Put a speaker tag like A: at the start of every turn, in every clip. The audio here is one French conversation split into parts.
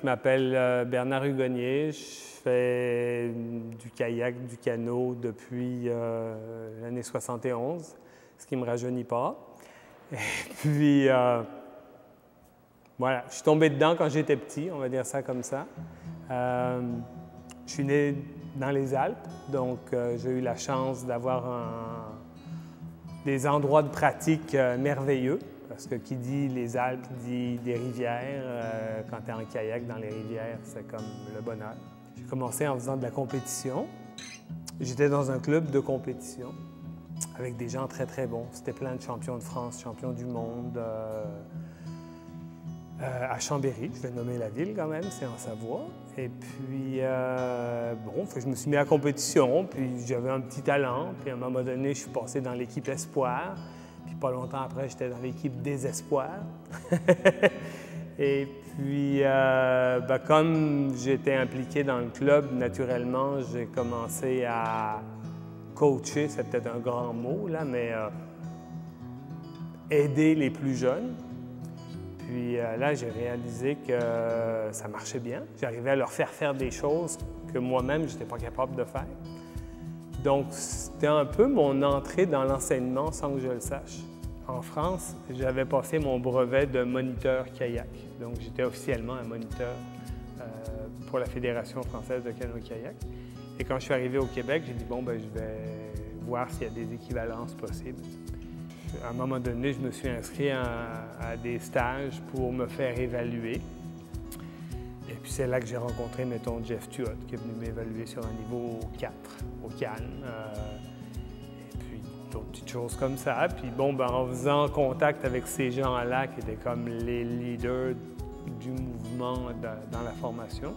A: m'appelle Bernard Hugonnier. Je fais du kayak, du canot depuis l'année 71, ce qui ne me rajeunit pas. Et puis, voilà, je suis tombé dedans quand j'étais petit, on va dire ça comme ça. Je suis né dans les Alpes, donc j'ai eu la chance d'avoir des endroits de pratique merveilleux. Parce que qui dit les Alpes dit des rivières. Quand tu es en kayak dans les rivières, c'est comme le bonheur. J'ai commencé en faisant de la compétition. J'étais dans un club de compétition avec des gens très, très bons. C'était plein de champions de France, champions du monde. À Chambéry, je vais nommer la ville quand même, c'est en Savoie. Et puis, bon, je me suis mis à la compétition, puis j'avais un petit talent. Puis à un moment donné, je suis passé dans l'équipe Espoir. Puis pas longtemps après, j'étais dans l'équipe Désespoir. Et puis, comme j'étais impliqué dans le club, naturellement, j'ai commencé à coacher, c'est peut-être un grand mot, là, mais aider les plus jeunes. Puis là, j'ai réalisé que ça marchait bien. J'arrivais à leur faire des choses que moi-même, je n'étais pas capable de faire. Donc, c'était un peu mon entrée dans l'enseignement sans que je le sache. En France, j'avais passé mon brevet de moniteur kayak. Donc, j'étais officiellement un moniteur pour la Fédération française de canoë-kayak. Et quand je suis arrivé au Québec, j'ai dit, bon, ben, je vais voir s'il y a des équivalences possibles. À un moment donné, je me suis inscrit à des stages pour me faire évaluer. Et puis c'est là que j'ai rencontré, mettons, Jeff Tuot, qui est venu m'évaluer sur un niveau 4 au Cannes. Et puis d'autres petites choses comme ça. Puis bon, ben, en faisant contact avec ces gens-là, qui étaient comme les leaders du mouvement dans la formation,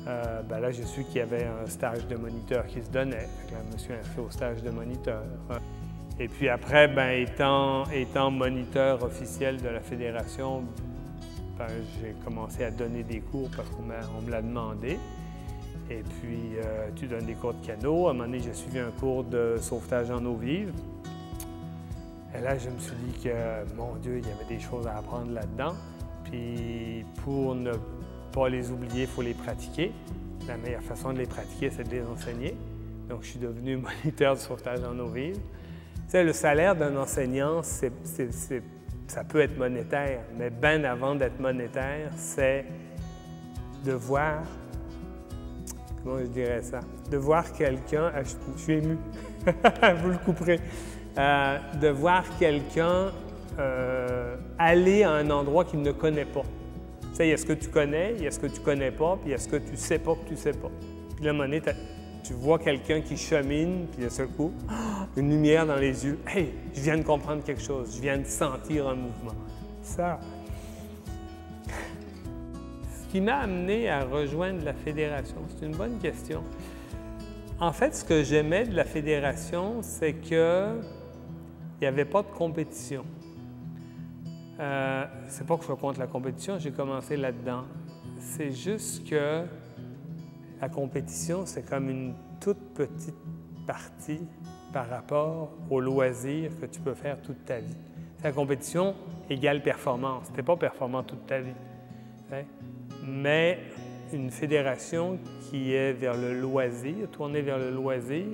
A: ben là, j'ai su qu'il y avait un stage de moniteur qui se donnait. Donc là, je me suis inscrit au stage de moniteur. Et puis après, ben, étant moniteur officiel de la Fédération, ben, j'ai commencé à donner des cours parce qu'on me l'a demandé. Et puis, tu donnes des cours de canot. À un moment donné, j'ai suivi un cours de sauvetage en eau vive. Et là, je me suis dit que, mon Dieu, il y avait des choses à apprendre là-dedans. Puis, pour ne pas les oublier, il faut les pratiquer. La meilleure façon de les pratiquer, c'est de les enseigner. Donc, je suis devenu moniteur de sauvetage en eau vive. Tu sais, le salaire d'un enseignant, ça peut être monétaire, mais bien avant d'être monétaire, c'est de voir, comment je dirais ça, de voir quelqu'un, je suis ému, vous le couperez, de voir quelqu'un aller à un endroit qu'il ne connaît pas. Tu sais, il y a ce que tu connais, il y a ce que tu ne connais pas, puis il y a ce que tu ne sais pas que tu ne sais pas. Puis là, à un moment donné, tu vois quelqu'un qui chemine, puis d'un seul coup, une lumière dans les yeux. « Hey, je viens de comprendre quelque chose, je viens de sentir un mouvement. » Ça. Ce qui m'a amené à rejoindre la Fédération, c'est une bonne question. En fait, ce que j'aimais de la Fédération, c'est qu'il n'y avait pas de compétition. C'est pas que je sois contre la compétition, j'ai commencé là-dedans. C'est juste que la compétition, c'est comme une toute petite partie par rapport au loisir que tu peux faire toute ta vie. La compétition égale performance. Tu n'es pas performant toute ta vie. Hein? Mais une fédération qui est vers le loisir, tournée vers le loisir,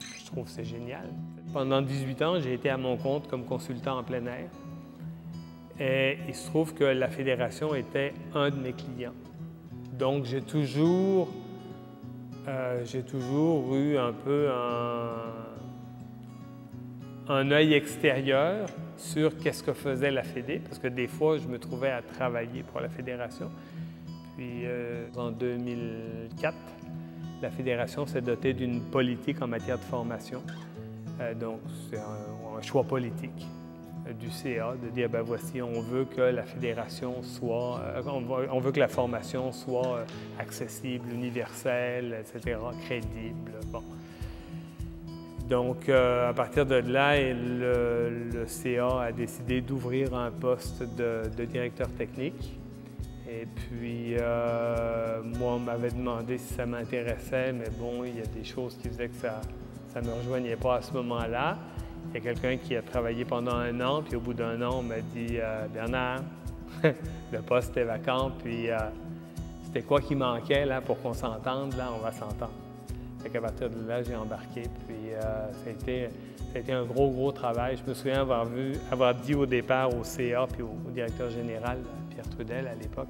A: je trouve que c'est génial. Pendant 18 ans, j'ai été à mon compte comme consultant en plein air. Et il se trouve que la fédération était un de mes clients. Donc, j'ai toujours eu un peu un œil extérieur sur qu'est-ce que faisait la Fédé, parce que des fois, je me trouvais à travailler pour la Fédération. Puis, en 2004, la Fédération s'est dotée d'une politique en matière de formation. Donc, c'est un choix politique du CA de dire, ben voici, on veut que la fédération soit, on veut que la formation soit accessible, universelle, etc., crédible. Bon. Donc, à partir de là, le CA a décidé d'ouvrir un poste de directeur technique. Et puis, moi, on m'avait demandé si ça m'intéressait, mais bon, il y a des choses qui faisaient que ça ne me rejoignait pas à ce moment-là. Il y a quelqu'un qui a travaillé pendant 1 an, puis au bout d'1 an, on m'a dit « Bernard, le poste est vacant, puis c'était quoi qui manquait là, pour qu'on s'entende, là, on va s'entendre. Fait qu'à partir de là, j'ai embarqué, puis ça a été un gros travail. Je me souviens avoir dit au départ au CA puis au directeur général, Pierre Trudel à l'époque,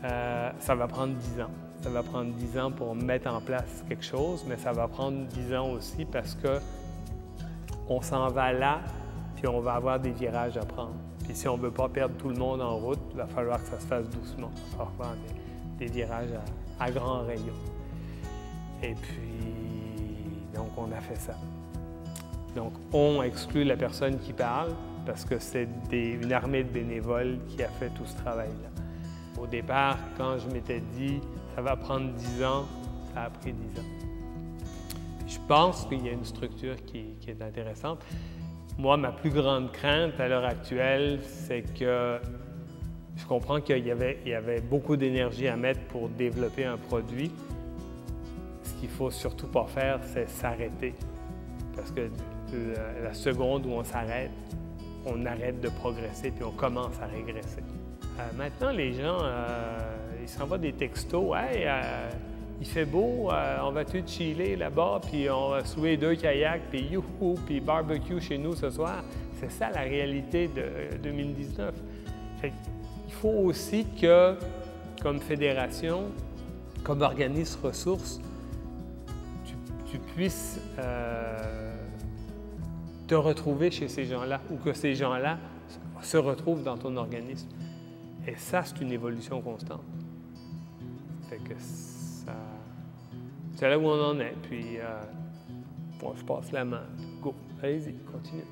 A: ça va prendre 10 ans. Ça va prendre 10 ans pour mettre en place quelque chose, mais ça va prendre 10 ans aussi parce qu'on s'en va là, puis on va avoir des virages à prendre. Puis si on ne veut pas perdre tout le monde en route, il va falloir que ça se fasse doucement. Il va falloir faire des virages à grand rayon. Et puis, donc, on a fait ça. Donc, on exclut la personne qui parle parce que c'est une armée de bénévoles qui a fait tout ce travail-là. Au départ, quand je m'étais dit « ça va prendre 10 ans », ça a pris 10 ans. Puis je pense qu'il y a une structure qui est intéressante. Moi, ma plus grande crainte à l'heure actuelle, c'est que je comprends qu'il y avait beaucoup d'énergie à mettre pour développer un produit. Ce qu'il ne faut surtout pas faire, c'est s'arrêter. Parce que la seconde où on s'arrête, on arrête de progresser puis on commence à régresser. Maintenant, les gens, ils s'envoient des textos. « Hey, il fait beau, on va-tu chiller là-bas, puis on va louer 2 kayaks, puis youhou, puis barbecue chez nous ce soir. » C'est ça la réalité de 2019. Il faut aussi que, comme fédération, comme organisme ressources, tu puisses te retrouver chez ces gens-là ou que ces gens-là se retrouvent dans ton organisme. Et ça, c'est une évolution constante. Fait que c'est là où on en est. Puis, bon, je passe la main. Go, allez-y, continue.